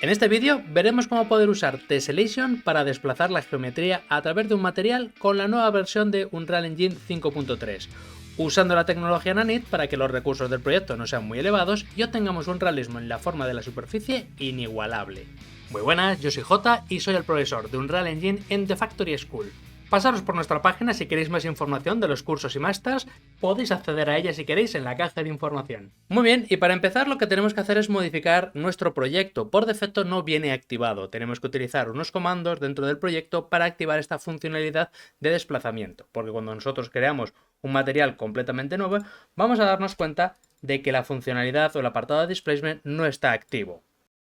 En este vídeo veremos cómo poder usar Tessellation para desplazar la geometría a través de un material con la nueva versión de Unreal Engine 5.3, usando la tecnología Nanit para que los recursos del proyecto no sean muy elevados y obtengamos un realismo en la forma de la superficie inigualable. Muy buenas, yo soy Jota y soy el profesor de Unreal Engine en The Factory School. Pasaros por nuestra página si queréis más información de los cursos y másters, podéis acceder a ella si queréis en la caja de información. Muy bien, y para empezar lo que tenemos que hacer es modificar nuestro proyecto. Por defecto no viene activado, tenemos que utilizar unos comandos dentro del proyecto para activar esta funcionalidad de desplazamiento, porque cuando nosotros creamos un material completamente nuevo, vamos a darnos cuenta de que la funcionalidad o el apartado de displacement no está activo.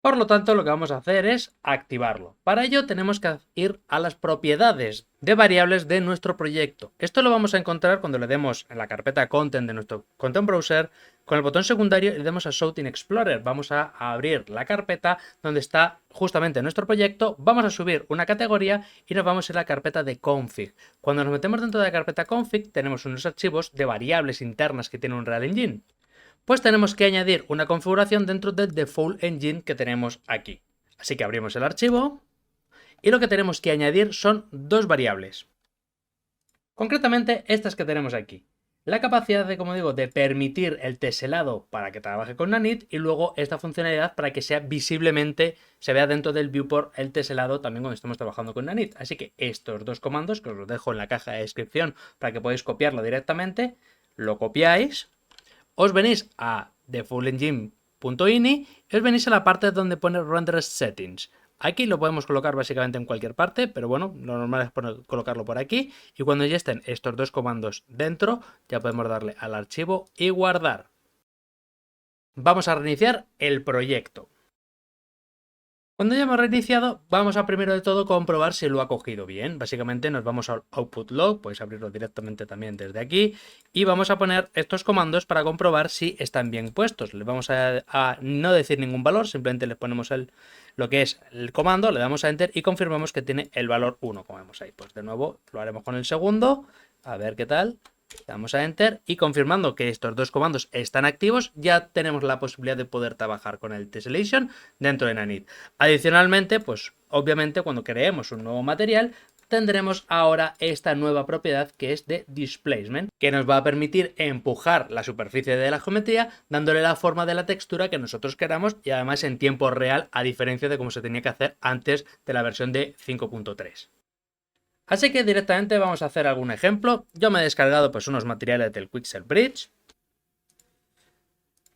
Por lo tanto, lo que vamos a hacer es activarlo. Para ello tenemos que ir a las propiedades de variables de nuestro proyecto. Esto lo vamos a encontrar cuando le demos en la carpeta Content de nuestro Content Browser, con el botón secundario y le demos a Show in Explorer. Vamos a abrir la carpeta donde está justamente nuestro proyecto, vamos a subir una categoría y nos vamos a ir a la carpeta de Config. Cuando nos metemos dentro de la carpeta Config tenemos unos archivos de variables internas que tiene Unreal Engine. Pues tenemos que añadir una configuración dentro del default engine que tenemos aquí. Así que abrimos el archivo y lo que tenemos que añadir son dos variables. Concretamente estas que tenemos aquí. La capacidad de, como digo, de permitir el teselado para que trabaje con Nanit y luego esta funcionalidad para que sea visiblemente, se vea dentro del viewport el teselado también cuando estamos trabajando con Nanit. Así que estos dos comandos, que os los dejo en la caja de descripción para que podáis copiarlo directamente, lo copiáis. Os venís a defaultengine.ini y os venís a la parte donde pone Render Settings. Aquí lo podemos colocar básicamente en cualquier parte, pero bueno, lo normal es colocarlo por aquí. Y cuando ya estén estos dos comandos dentro, ya podemos darle al archivo y guardar. Vamos a reiniciar el proyecto. Cuando ya hemos reiniciado, vamos a primero de todo comprobar si lo ha cogido bien. Básicamente nos vamos al Output Log, podéis abrirlo directamente también desde aquí, y vamos a poner estos comandos para comprobar si están bien puestos. Le vamos a no decir ningún valor, simplemente le ponemos lo que es el comando, le damos a Enter y confirmamos que tiene el valor 1, como vemos ahí. Pues de nuevo lo haremos con el segundo, a ver qué tal. Le damos a Enter y confirmando que estos dos comandos están activos, ya tenemos la posibilidad de poder trabajar con el Tessellation dentro de Nanit. Adicionalmente, pues obviamente cuando creemos un nuevo material, tendremos ahora esta nueva propiedad que es de Displacement, que nos va a permitir empujar la superficie de la geometría dándole la forma de la textura que nosotros queramos y además en tiempo real, a diferencia de cómo se tenía que hacer antes de la versión de 5.3. Así que directamente vamos a hacer algún ejemplo. Yo me he descargado pues unos materiales del Quixel Bridge.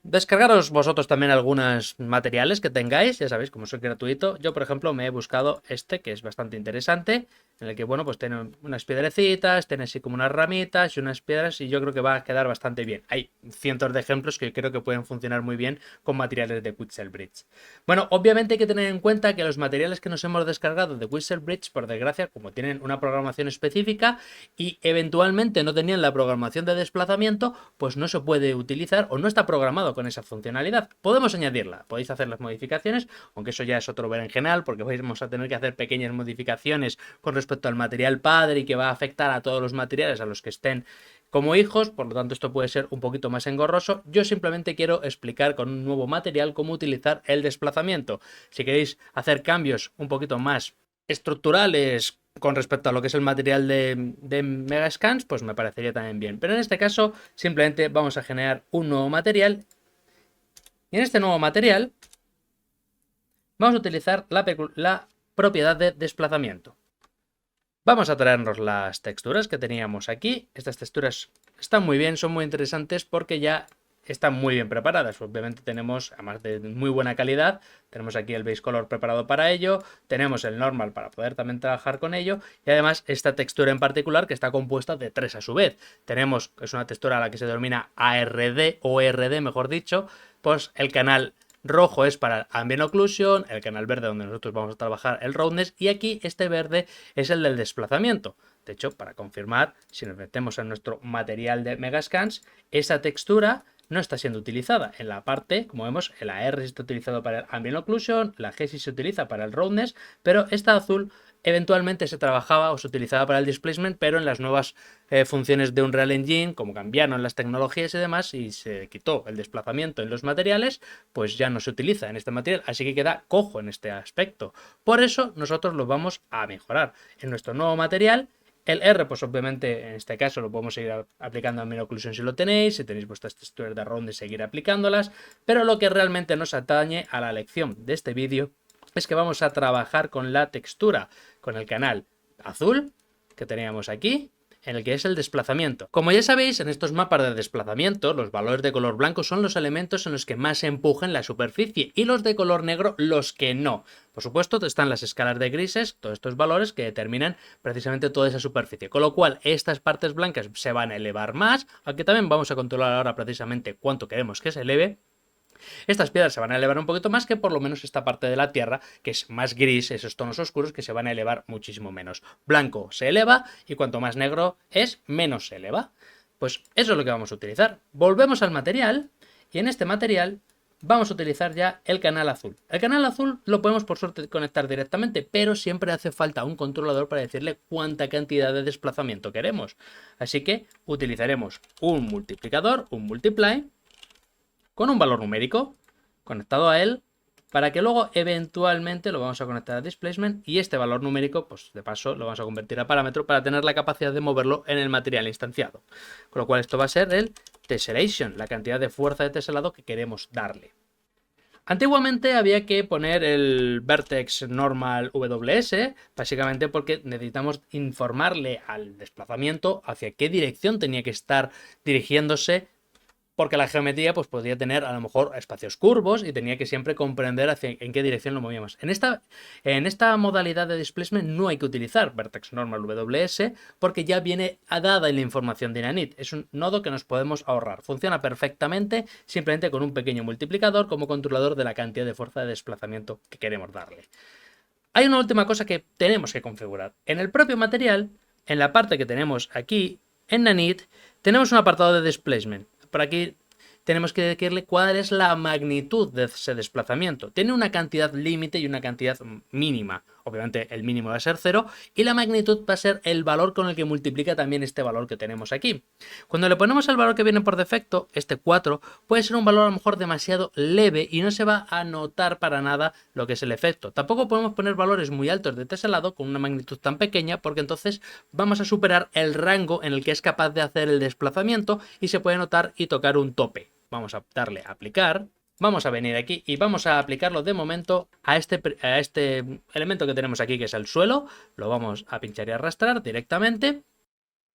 Descargaros vosotros también algunos materiales que tengáis, ya sabéis, como soy gratuito. Yo, por ejemplo, me he buscado este, que es bastante interesante, en el que, bueno, pues tiene unas piedrecitas, tiene así como unas ramitas y unas piedras, y yo creo que va a quedar bastante bien. Hay cientos de ejemplos que creo que pueden funcionar muy bien con materiales de Quixel Bridge. Bueno, obviamente hay que tener en cuenta que los materiales que nos hemos descargado de Quixel Bridge, por desgracia, como tienen una programación específica y eventualmente no tenían la programación de desplazamiento, pues no se puede utilizar o no está programado con esa funcionalidad. Podemos añadirla, podéis hacer las modificaciones, aunque eso ya es otro berenjenal, porque vamos a tener que hacer pequeñas modificaciones con respecto al material padre y que va a afectar a todos los materiales a los que estén como hijos, por lo tanto esto puede ser un poquito más engorroso. Yo simplemente quiero explicar con un nuevo material cómo utilizar el desplazamiento. Si queréis hacer cambios un poquito más estructurales con respecto a lo que es el material de Megascans, pues me parecería también bien. Pero en este caso simplemente vamos a generar un nuevo material. Y en este nuevo material vamos a utilizar la propiedad de desplazamiento. Vamos a traernos las texturas que teníamos aquí. Estas texturas están muy bien, son muy interesantes porque ya están muy bien preparadas. Obviamente tenemos, además de muy buena calidad, tenemos aquí el base color preparado para ello, tenemos el normal para poder también trabajar con ello y además esta textura en particular que está compuesta de tres a su vez. Tenemos, es una textura a la que se denomina ARD o RD mejor dicho, pues el canal rojo es para Ambient Occlusion, el canal verde donde nosotros vamos a trabajar el Roughness y aquí este verde es el del desplazamiento. De hecho, para confirmar, si nos metemos en nuestro material de Megascans, esa textura no está siendo utilizada. En la parte, como vemos, la R está utilizado para el Ambient Occlusion, la G sí se utiliza para el Roundness, pero esta azul eventualmente se trabajaba o se utilizaba para el Displacement, pero en las nuevas funciones de Unreal Engine, como cambiaron las tecnologías y demás, y se quitó el desplazamiento en los materiales, pues ya no se utiliza en este material, así que queda cojo en este aspecto. Por eso nosotros lo vamos a mejorar. En nuestro nuevo material, el R, pues obviamente en este caso lo podemos seguir aplicando a Ambient Occlusion si lo tenéis, si tenéis vuestras texturas de round, de seguir aplicándolas, pero lo que realmente nos atañe a la lección de este vídeo es que vamos a trabajar con la textura, con el canal azul que teníamos aquí, en el que es el desplazamiento. Como ya sabéis, en estos mapas de desplazamiento, los valores de color blanco son los elementos en los que más se empujan la superficie y los de color negro los que no. Por supuesto, están las escalas de grises, todos estos valores que determinan precisamente toda esa superficie. Con lo cual, estas partes blancas se van a elevar más, aunque también vamos a controlar ahora precisamente cuánto queremos que se eleve. Estas piedras se van a elevar un poquito más que por lo menos esta parte de la Tierra, que es más gris, esos tonos oscuros que se van a elevar muchísimo menos. Blanco se eleva y cuanto más negro es, menos se eleva. Pues eso es lo que vamos a utilizar. Volvemos al material y en este material vamos a utilizar ya el canal azul. El canal azul lo podemos por suerte conectar directamente, pero siempre hace falta un controlador para decirle cuánta cantidad de desplazamiento queremos. Así que utilizaremos un multiplicador, un multiply, con un valor numérico conectado a él, para que luego eventualmente lo vamos a conectar a Displacement y este valor numérico, pues de paso lo vamos a convertir a parámetro para tener la capacidad de moverlo en el material instanciado. Con lo cual esto va a ser el Tessellation, la cantidad de fuerza de teselado que queremos darle. Antiguamente había que poner el Vertex Normal WS, básicamente porque necesitamos informarle al desplazamiento hacia qué dirección tenía que estar dirigiéndose, porque la geometría pues podría tener a lo mejor espacios curvos y tenía que siempre comprender en qué dirección lo movíamos. En esta modalidad de displacement no hay que utilizar Vertex Normal WS porque ya viene dada la información de Inanit. Es un nodo que nos podemos ahorrar. Funciona perfectamente simplemente con un pequeño multiplicador como controlador de la cantidad de fuerza de desplazamiento que queremos darle. Hay una última cosa que tenemos que configurar. En el propio material, en la parte que tenemos aquí en Nanit, tenemos un apartado de displacement. Por aquí tenemos que decirle cuál es la magnitud de ese desplazamiento. Tiene una cantidad límite y una cantidad mínima. Obviamente el mínimo va a ser 0 y la magnitud va a ser el valor con el que multiplica también este valor que tenemos aquí. Cuando le ponemos el valor que viene por defecto, este 4, puede ser un valor a lo mejor demasiado leve y no se va a notar para nada lo que es el efecto. Tampoco podemos poner valores muy altos de teselado con una magnitud tan pequeña porque entonces vamos a superar el rango en el que es capaz de hacer el desplazamiento y se puede notar y tocar un tope. Vamos a darle a aplicar. Vamos a venir aquí y vamos a aplicarlo de momento a este elemento que tenemos aquí, que es el suelo. Lo vamos a pinchar y arrastrar directamente.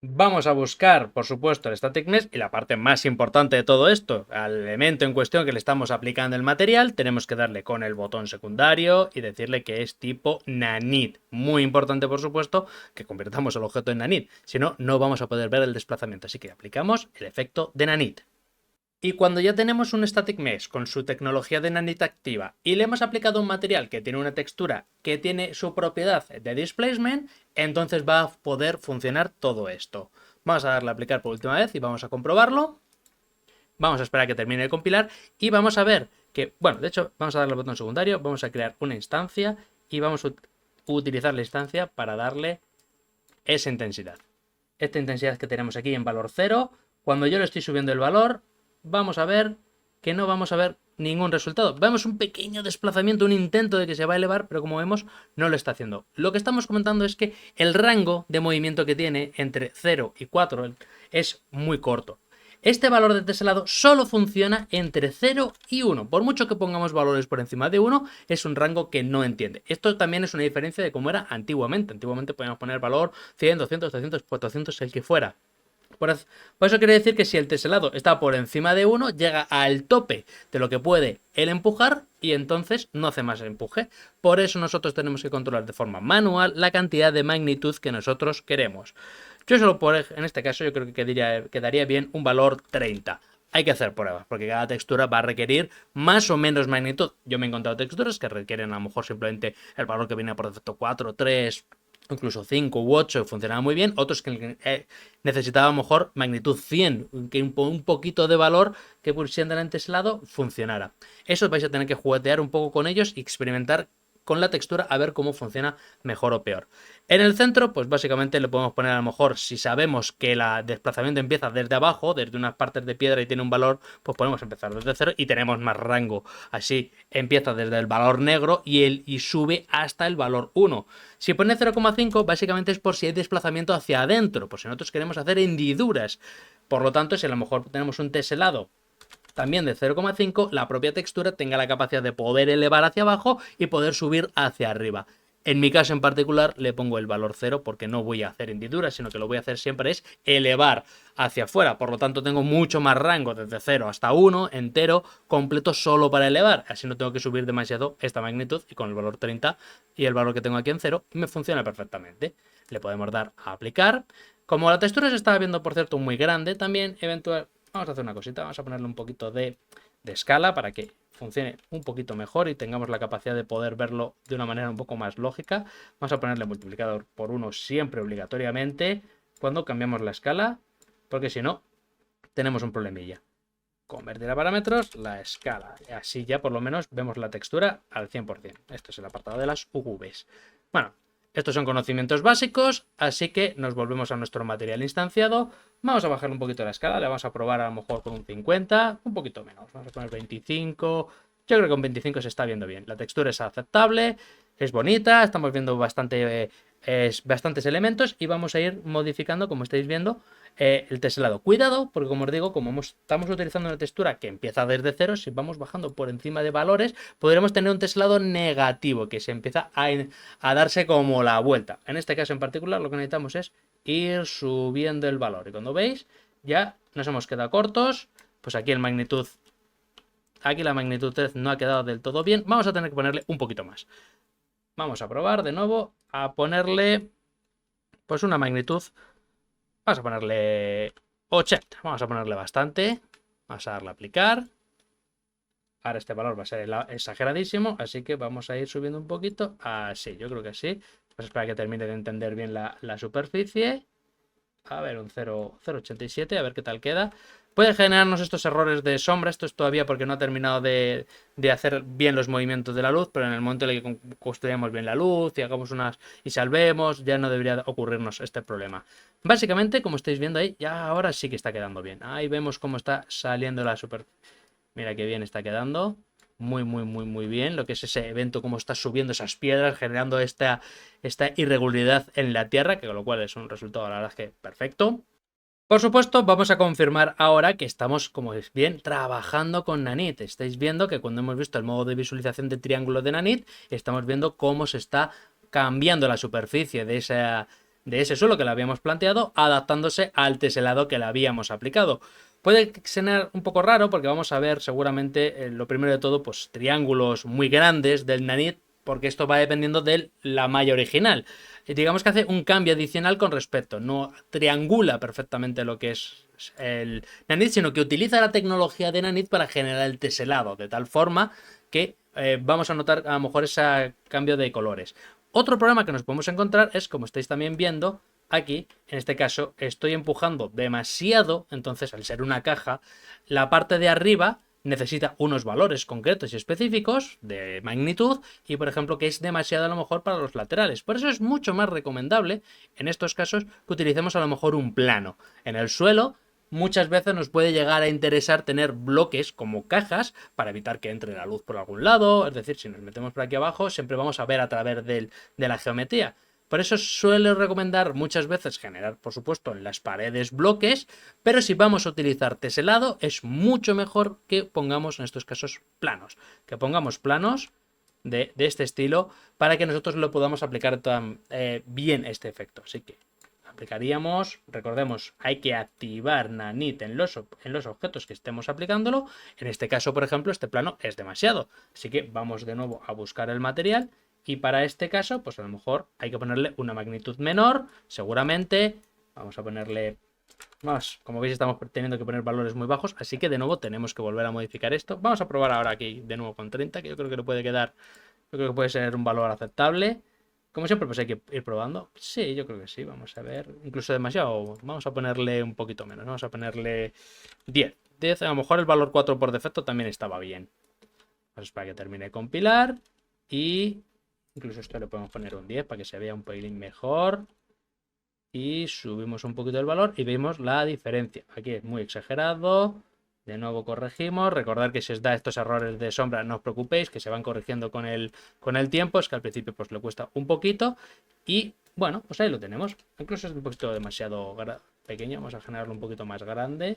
Vamos a buscar, por supuesto, el Static Mesh y la parte más importante de todo esto, al elemento en cuestión que le estamos aplicando el material, tenemos que darle con el botón secundario y decirle que es tipo Nanit. Muy importante, por supuesto, que convirtamos el objeto en Nanit, si no, no vamos a poder ver el desplazamiento. Así que aplicamos el efecto de Nanit. Y cuando ya tenemos un Static Mesh con su tecnología de Nanit activa y le hemos aplicado un material que tiene una textura que tiene su propiedad de displacement, entonces va a poder funcionar todo esto. Vamos a darle a aplicar por última vez y vamos a comprobarlo. Vamos a esperar a que termine de compilar y vamos a ver que, bueno, de hecho vamos a darle al botón secundario, vamos a crear una instancia y vamos a utilizar la instancia para darle esa intensidad. Esta intensidad que tenemos aquí en valor 0, cuando yo le estoy subiendo el valor, vamos a ver que no vamos a ver ningún resultado. Vemos un pequeño desplazamiento, un intento de que se va a elevar, pero como vemos no lo está haciendo. Lo que estamos comentando es que el rango de movimiento que tiene entre 0 y 4 es muy corto. Este valor de teselado solo funciona entre 0 y 1. Por mucho que pongamos valores por encima de 1, es un rango que no entiende. Esto también es una diferencia de cómo era antiguamente. Antiguamente podíamos poner valor 100, 200, 300, 400, el que fuera. Por eso quiere decir que si el teselado está por encima de 1, llega al tope de lo que puede el empujar y entonces no hace más el empuje. Por eso nosotros tenemos que controlar de forma manual la cantidad de magnitud que nosotros queremos. Yo solo en este caso yo creo que quedaría bien un valor 30. Hay que hacer pruebas, porque cada textura va a requerir más o menos magnitud. Yo me he encontrado texturas que requieren a lo mejor simplemente el valor que viene por defecto 4, 3... incluso 5 u 8 funcionaba muy bien, otros que necesitaba a lo mejor magnitud 100, que un poquito de valor que pusiendo en ese lado funcionara. Eso vais a tener que juguetear un poco con ellos y experimentar con la textura a ver cómo funciona mejor o peor. En el centro, pues básicamente le podemos poner a lo mejor, si sabemos que el desplazamiento empieza desde abajo, desde unas partes de piedra y tiene un valor, pues podemos empezar desde cero y tenemos más rango. Así empieza desde el valor negro y sube hasta el valor 1. Si pone 0,5, básicamente es por si hay desplazamiento hacia adentro, por si nosotros queremos hacer hendiduras. Por lo tanto, si a lo mejor tenemos un teselado también de 0,5, la propia textura tenga la capacidad de poder elevar hacia abajo y poder subir hacia arriba. En mi caso en particular le pongo el valor 0 porque no voy a hacer hendiduras, sino que lo voy a hacer siempre es elevar hacia afuera. Por lo tanto tengo mucho más rango desde 0 hasta 1 entero completo solo para elevar. Así no tengo que subir demasiado esta magnitud y con el valor 30 y el valor que tengo aquí en 0 me funciona perfectamente. Le podemos dar a aplicar. Como la textura se estaba viendo por cierto muy grande también vamos a hacer una cosita, vamos a ponerle un poquito de escala para que funcione un poquito mejor y tengamos la capacidad de poder verlo de una manera un poco más lógica. Vamos a ponerle multiplicador por 1 siempre obligatoriamente cuando cambiamos la escala, porque si no, tenemos un problemilla. Convertir a parámetros, la escala. Y así ya por lo menos vemos la textura al 100%. Esto es el apartado de las UVs. Bueno, estos son conocimientos básicos, así que nos volvemos a nuestro material instanciado. Vamos a bajar un poquito la escala, le vamos a probar a lo mejor con un 50, un poquito menos. Vamos a poner 25. Yo creo que con 25 se está viendo bien. La textura es aceptable, es bonita, estamos viendo bastantes elementos y vamos a ir modificando, como estáis viendo, el teselado. Cuidado, porque como os digo, como estamos utilizando una textura que empieza desde cero, si vamos bajando por encima de valores, podremos tener un teselado negativo, que se empieza a darse como la vuelta. En este caso en particular lo que necesitamos es ir subiendo el valor. Y cuando veis, ya nos hemos quedado cortos, pues aquí la magnitud 3 no ha quedado del todo bien. Vamos a tener que ponerle un poquito más. Vamos a probar de nuevo a ponerle pues una magnitud. Vamos a ponerle 80. Vamos a ponerle bastante. Vamos a darle a aplicar. Ahora este valor va a ser exageradísimo, así que vamos a ir subiendo un poquito. Así, yo creo que sí. Vamos a esperar a que termine de entender bien la superficie. A ver, un 0,87, a ver qué tal queda. Puede generarnos estos errores de sombra. Esto es todavía porque no ha terminado de hacer bien los movimientos de la luz, pero en el momento en el que construyamos bien la luz y hagamos y salvemos, ya no debería ocurrirnos este problema. Básicamente, como estáis viendo ahí, ya ahora sí que está quedando bien. Ahí vemos cómo está saliendo la superficie. Mira qué bien está quedando. Muy, muy, muy, muy bien. Lo que es ese evento, cómo está subiendo esas piedras, generando esta irregularidad en la tierra, que con lo cual es un resultado, la verdad es que perfecto. Por supuesto, vamos a confirmar ahora que estamos, como veis bien, trabajando con Nanit. Estáis viendo que cuando hemos visto el modo de visualización de triángulo de Nanit, estamos viendo cómo se está cambiando la superficie de ese suelo que le habíamos planteado, adaptándose al teselado que le habíamos aplicado. Puede ser un poco raro porque vamos a ver seguramente, lo primero de todo, pues triángulos muy grandes del Nanit, porque esto va dependiendo de la malla original. Digamos que hace un cambio adicional con respecto, no triangula perfectamente lo que es el Nanit, sino que utiliza la tecnología de Nanit para generar el teselado, de tal forma que vamos a notar a lo mejor ese cambio de colores. Otro problema que nos podemos encontrar es, como estáis también viendo, aquí, en este caso, estoy empujando demasiado, entonces al ser una caja, la parte de arriba necesita unos valores concretos y específicos de magnitud y, por ejemplo, que es demasiado a lo mejor para los laterales. Por eso es mucho más recomendable, en estos casos, que utilicemos a lo mejor un plano. En el suelo, muchas veces nos puede llegar a interesar tener bloques como cajas para evitar que entre la luz por algún lado. Es decir, si nos metemos por aquí abajo, siempre vamos a ver a través de la geometría. Por eso suelo recomendar muchas veces generar, por supuesto, en las paredes bloques, pero si vamos a utilizar teselado es mucho mejor que pongamos en estos casos planos. Que pongamos planos de este estilo para que nosotros lo podamos aplicar bien este efecto. Así que aplicaríamos, recordemos, hay que activar Nanit en los objetos que estemos aplicándolo. En este caso, por ejemplo, este plano es demasiado. Así que vamos de nuevo a buscar el material. Y para este caso, pues a lo mejor hay que ponerle una magnitud menor, seguramente. Vamos a ponerle más. Como veis, estamos teniendo que poner valores muy bajos, así que de nuevo tenemos que volver a modificar esto. Vamos a probar ahora aquí de nuevo con 30, que yo creo que le puede quedar, yo creo que puede ser un valor aceptable. Como siempre, pues hay que ir probando. Sí, yo creo que sí, vamos a ver. Incluso demasiado, vamos a ponerle un poquito menos, vamos a ponerle 10. 10, a lo mejor el valor 4 por defecto también estaba bien. Pues para que termine de compilar. Y incluso esto le podemos poner un 10 para que se vea un pelín mejor. Y subimos un poquito el valor y vemos la diferencia. Aquí es muy exagerado. De nuevo corregimos. Recordad que si os da estos errores de sombra, no os preocupéis, que se van corrigiendo con el tiempo. Es que al principio pues le cuesta un poquito. Y bueno, pues ahí lo tenemos. Incluso es un poquito demasiado pequeño. Vamos a generarlo un poquito más grande.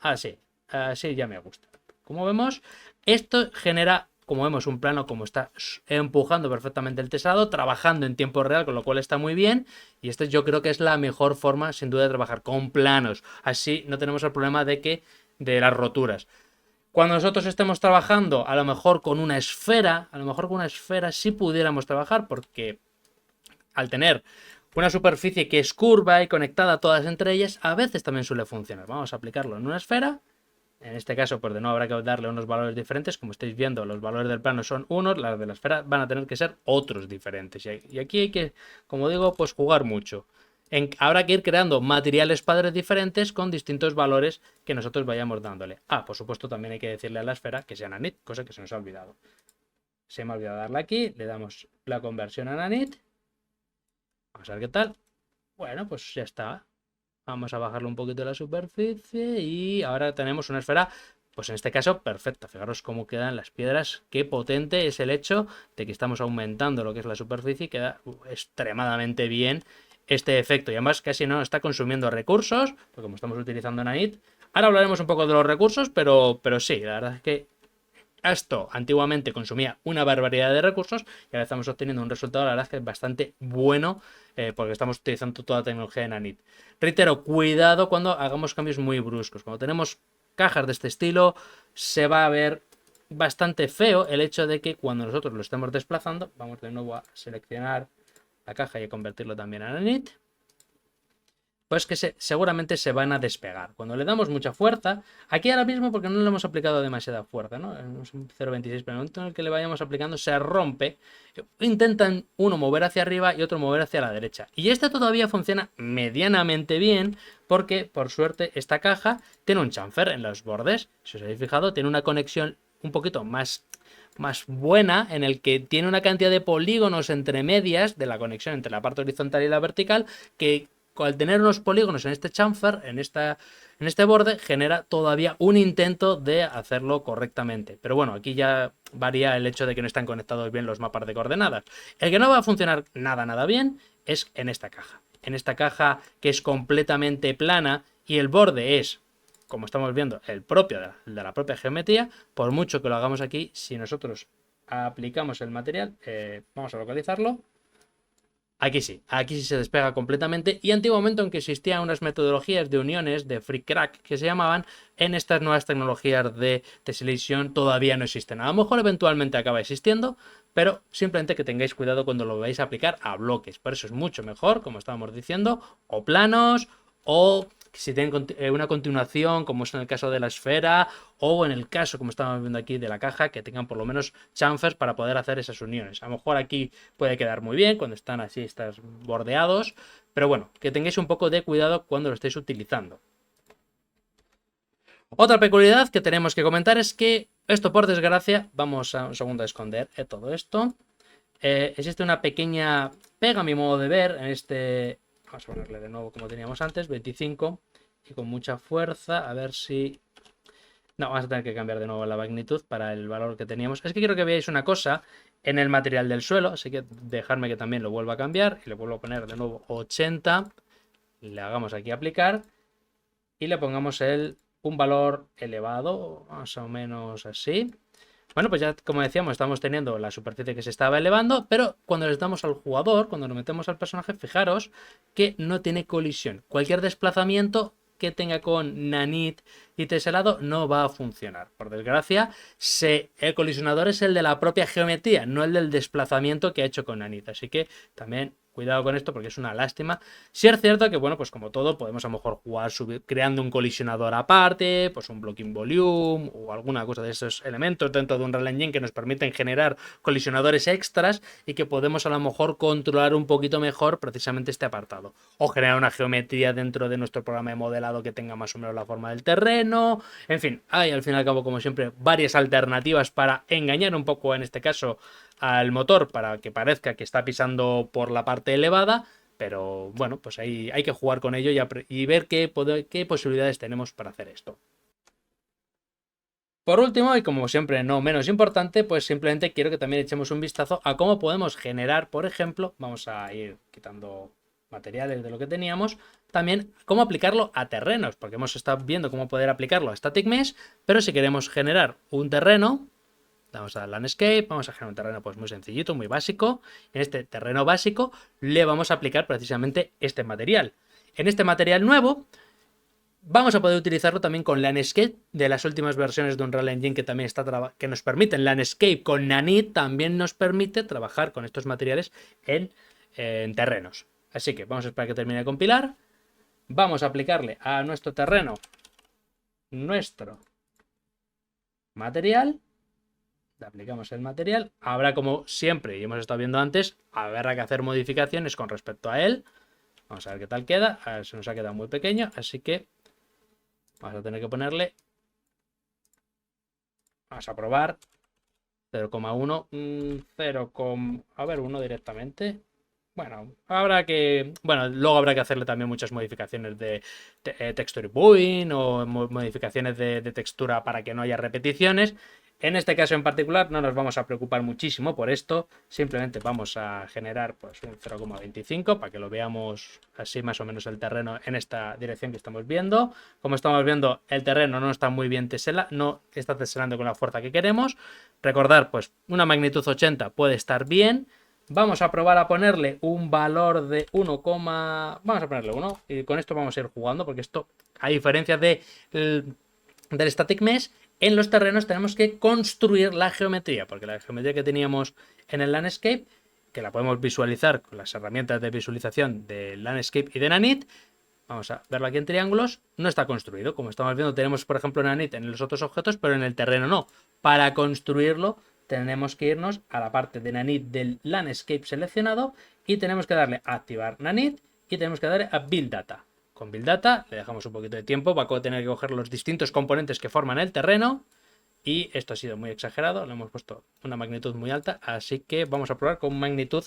Así, así ya me gusta. Como vemos, esto genera, como vemos, un plano como está empujando perfectamente el teclado, trabajando en tiempo real, con lo cual está muy bien. Y este yo creo que es la mejor forma, sin duda, de trabajar con planos. Así no tenemos el problema de las roturas. Cuando nosotros estemos trabajando, a lo mejor con una esfera, sí pudiéramos trabajar, porque al tener una superficie que es curva y conectada todas entre ellas, a veces también suele funcionar. Vamos a aplicarlo en una esfera. En este caso, pues de nuevo habrá que darle unos valores diferentes. Como estáis viendo, los valores del plano son unos, las de la esfera van a tener que ser otros diferentes. Y aquí hay que, como digo, pues jugar mucho. Habrá que ir creando materiales padres diferentes con distintos valores que nosotros vayamos dándole. Por supuesto, también hay que decirle a la esfera que sea nanit, cosa que se nos ha olvidado. Se me ha olvidado darle aquí, le damos la conversión a nanit. Vamos a ver qué tal. Bueno, pues ya está. Vamos a bajarle un poquito la superficie y ahora tenemos una esfera, pues en este caso, perfecta. Fijaros cómo quedan las piedras. Qué potente es el hecho de que estamos aumentando lo que es la superficie y queda extremadamente bien este efecto. Y además casi no está consumiendo recursos, porque como estamos utilizando Nanit. Ahora hablaremos un poco de los recursos, pero sí, la verdad es que esto antiguamente consumía una barbaridad de recursos y ahora estamos obteniendo un resultado, la verdad es que es bastante bueno, porque estamos utilizando toda la tecnología de Nanit. Reitero, cuidado cuando hagamos cambios muy bruscos. Cuando tenemos cajas de este estilo, se va a ver bastante feo el hecho de que cuando nosotros lo estemos desplazando, vamos de nuevo a seleccionar la caja y a convertirlo también a Nanit, pues que seguramente se van a despegar. Cuando le damos mucha fuerza, aquí ahora mismo porque no le hemos aplicado demasiada fuerza, ¿no? Es un 0,26, pero en el momento en el que le vayamos aplicando se rompe. Intentan uno mover hacia arriba y otro mover hacia la derecha. Y este todavía funciona medianamente bien porque, por suerte, esta caja tiene un chamfer en los bordes. Si os habéis fijado, tiene una conexión un poquito más buena, en el que tiene una cantidad de polígonos entre medias de la conexión entre la parte horizontal y la vertical, que al tener unos polígonos en este chamfer, en este borde, genera todavía un intento de hacerlo correctamente. Pero bueno, aquí ya varía el hecho de que no están conectados bien los mapas de coordenadas. El que no va a funcionar nada bien es en esta caja. En esta caja que es completamente plana y el borde es, como estamos viendo, el propio de la propia geometría. Por mucho que lo hagamos aquí, si nosotros aplicamos el material, vamos a localizarlo. Aquí sí se despega completamente, y antiguamente, aunque existían unas metodologías de uniones de free crack que se llamaban, en estas nuevas tecnologías de tessellation todavía no existen. A lo mejor eventualmente acaba existiendo, pero simplemente que tengáis cuidado cuando lo vais a aplicar a bloques. Por eso es mucho mejor, como estábamos diciendo, o planos, o si tienen una continuación, como es en el caso de la esfera, o en el caso, como estamos viendo aquí, de la caja, que tengan por lo menos chamfers para poder hacer esas uniones. A lo mejor aquí puede quedar muy bien cuando están así, estás bordeados, pero bueno, que tengáis un poco de cuidado cuando lo estéis utilizando. Otra peculiaridad que tenemos que comentar es que esto, por desgracia, vamos a un segundo a esconder todo esto. Existe una pequeña pega, a mi modo de ver, en este. Vamos a ponerle de nuevo como teníamos antes, 25, y con mucha fuerza, a ver si. No, vamos a tener que cambiar de nuevo la magnitud para el valor que teníamos. Es que quiero que veáis una cosa en el material del suelo, así que dejadme que también lo vuelva a cambiar y le vuelvo a poner de nuevo 80. Le hagamos aquí aplicar y le pongamos un valor elevado, más o menos así. Bueno, pues ya como decíamos, estamos teniendo la superficie que se estaba elevando, pero cuando les damos al jugador, cuando nos metemos al personaje, fijaros que no tiene colisión. Cualquier desplazamiento que tenga con Nanit y teselado no va a funcionar. Por desgracia, el colisionador es el de la propia geometría, no el del desplazamiento que ha hecho con Nanit. Así que también cuidado con esto porque es una lástima. Sí es cierto que, bueno, pues como todo, podemos a lo mejor jugar creando un colisionador aparte, pues un blocking volume o alguna cosa de esos elementos dentro de un Unreal Engine que nos permiten generar colisionadores extras y que podemos a lo mejor controlar un poquito mejor precisamente este apartado. O generar una geometría dentro de nuestro programa de modelado que tenga más o menos la forma del terreno. En fin, hay al fin y al cabo, como siempre, varias alternativas para engañar un poco, en este caso, al motor para que parezca que está pisando por la parte elevada, pero bueno, pues ahí hay que jugar con ello y ver qué posibilidades tenemos para hacer esto. Por último, y como siempre no menos importante, pues simplemente quiero que también echemos un vistazo a cómo podemos generar, por ejemplo, vamos a ir quitando materiales de lo que teníamos, también cómo aplicarlo a terrenos, porque hemos estado viendo cómo poder aplicarlo a Static Mesh, pero si queremos generar un terreno, vamos a dar Landscape, vamos a generar un terreno pues muy sencillito, muy básico. En este terreno básico le vamos a aplicar precisamente este material. En este material nuevo vamos a poder utilizarlo también con Landscape de las últimas versiones de Unreal Engine que también que nos permiten. Landscape con Nanit también nos permite trabajar con estos materiales en terrenos. Así que vamos a esperar que termine de compilar. Vamos a aplicarle a nuestro terreno nuestro material. Le aplicamos el material. Habrá, como siempre, y hemos estado viendo antes, habrá que hacer modificaciones con respecto a él. Vamos a ver qué tal queda. A ver, se nos ha quedado muy pequeño, así que vamos a tener que ponerle. Vamos a probar 0,1, 0, a ver, 1 directamente. Bueno, luego habrá que hacerle también muchas modificaciones de texture buoying o modificaciones de textura para que no haya repeticiones. En este caso en particular no nos vamos a preocupar muchísimo por esto, simplemente vamos a generar pues un 0,25 para que lo veamos así más o menos el terreno en esta dirección que estamos viendo. Como estamos viendo, el terreno no está muy bien teselado, no está teselando con la fuerza que queremos. Recordar, pues una magnitud 80 puede estar bien. Vamos a probar a ponerle un valor de 1, vamos a ponerle 1 y con esto vamos a ir jugando porque esto, a diferencia del Static Mesh, en los terrenos tenemos que construir la geometría, porque la geometría que teníamos en el Landscape, que la podemos visualizar con las herramientas de visualización del Landscape y de Nanit, vamos a verlo aquí en triángulos, no está construido. Como estamos viendo, tenemos por ejemplo Nanit en los otros objetos, pero en el terreno no. Para construirlo tenemos que irnos a la parte de Nanit del Landscape seleccionado y tenemos que darle a activar Nanit y tenemos que darle a Build Data. Con Build Data le dejamos un poquito de tiempo para tener que coger los distintos componentes que forman el terreno. Y esto ha sido muy exagerado, le hemos puesto una magnitud muy alta, así que vamos a probar con magnitud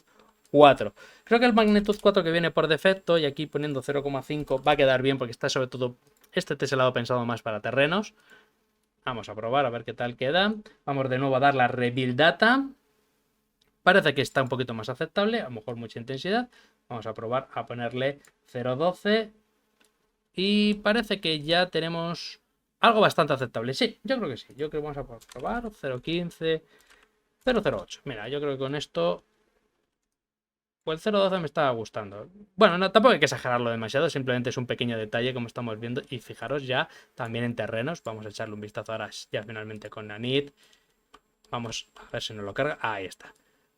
4. Creo que el magnitud 4 que viene por defecto, y aquí poniendo 0,5 va a quedar bien porque está sobre todo este teselado pensado más para terrenos. Vamos a probar a ver qué tal queda. Vamos de nuevo a dar la Rebuild Data. Parece que está un poquito más aceptable, a lo mejor mucha intensidad. Vamos a probar a ponerle 0,12. Y parece que ya tenemos algo bastante aceptable. Sí, yo creo que sí. Yo creo que vamos a probar 0,15, 0,08. Mira, yo creo que con esto pues el 0,12 me está gustando. Bueno, no, tampoco hay que exagerarlo demasiado, simplemente es un pequeño detalle como estamos viendo. Y fijaros ya también en terrenos. Vamos a echarle un vistazo ahora ya finalmente con Nanit. Vamos a ver si nos lo carga. Ahí está.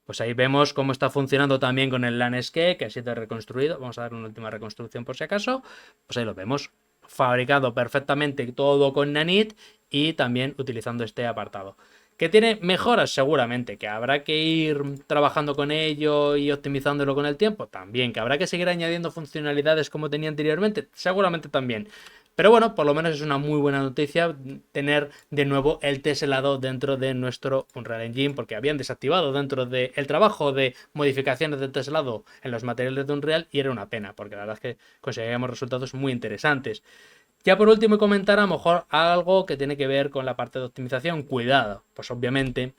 Pues ahí vemos cómo está funcionando también con el Landscape, que ha sido reconstruido. Vamos a dar una última reconstrucción por si acaso. Pues ahí lo vemos. Fabricado perfectamente todo con Nanit y también utilizando este apartado. ¿Que tiene mejoras? Seguramente. ¿Que habrá que ir trabajando con ello y optimizándolo con el tiempo? También. ¿Que habrá que seguir añadiendo funcionalidades como tenía anteriormente? Seguramente también. Pero bueno, por lo menos es una muy buena noticia tener de nuevo el teselado dentro de nuestro Unreal Engine, porque habían desactivado dentro del trabajo de modificaciones del teselado en los materiales de Unreal y era una pena, porque la verdad es que conseguíamos resultados muy interesantes. Ya por último comentar a lo mejor algo que tiene que ver con la parte de optimización. Cuidado, pues obviamente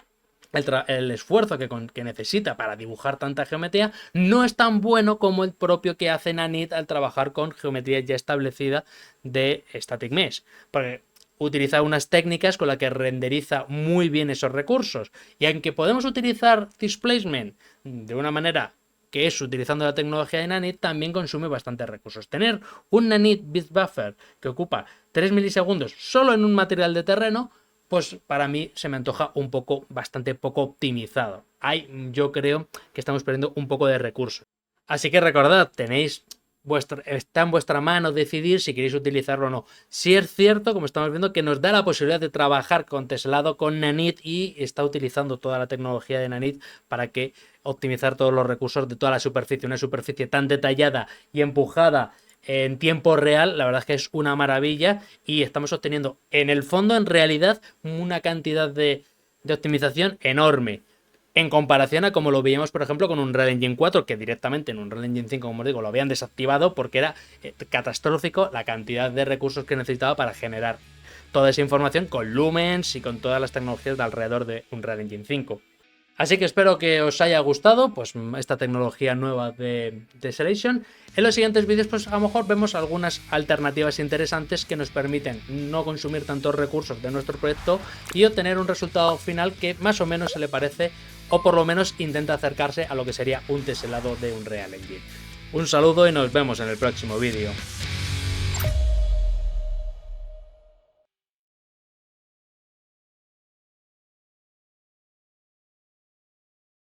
el esfuerzo que necesita para dibujar tanta geometría no es tan bueno como el propio que hace Nanit al trabajar con geometría ya establecida de Static Mesh. Porque utiliza unas técnicas con las que renderiza muy bien esos recursos. Y aunque podemos utilizar Displacement de una manera que es utilizando la tecnología de Nanit, también consume bastantes recursos. Tener un Nanit Bit Buffer que ocupa 3 milisegundos solo en un material de terreno, pues para mí se me antoja un poco, bastante poco optimizado. Yo creo que estamos perdiendo un poco de recursos. Así que recordad, está en vuestra mano decidir si queréis utilizarlo o no. Sí es cierto, como estamos viendo, que nos da la posibilidad de trabajar con Teslado, con Nanit, y está utilizando toda la tecnología de Nanit para que optimizar todos los recursos de toda la superficie. Una superficie tan detallada y empujada en tiempo real, la verdad es que es una maravilla y estamos obteniendo en el fondo, en realidad, una cantidad de optimización enorme. En comparación a como lo veíamos, por ejemplo, con Unreal Engine 4, que directamente en Unreal Engine 5, como os digo, lo habían desactivado porque era catastrófico la cantidad de recursos que necesitaba para generar toda esa información con Lumens y con todas las tecnologías de alrededor de Unreal Engine 5. Así que espero que os haya gustado pues esta tecnología nueva de Tessellation. En los siguientes vídeos pues a lo mejor vemos algunas alternativas interesantes que nos permiten no consumir tantos recursos de nuestro proyecto y obtener un resultado final que más o menos se le parece o por lo menos intenta acercarse a lo que sería un teselado de Unreal Engine. Un saludo y nos vemos en el próximo vídeo.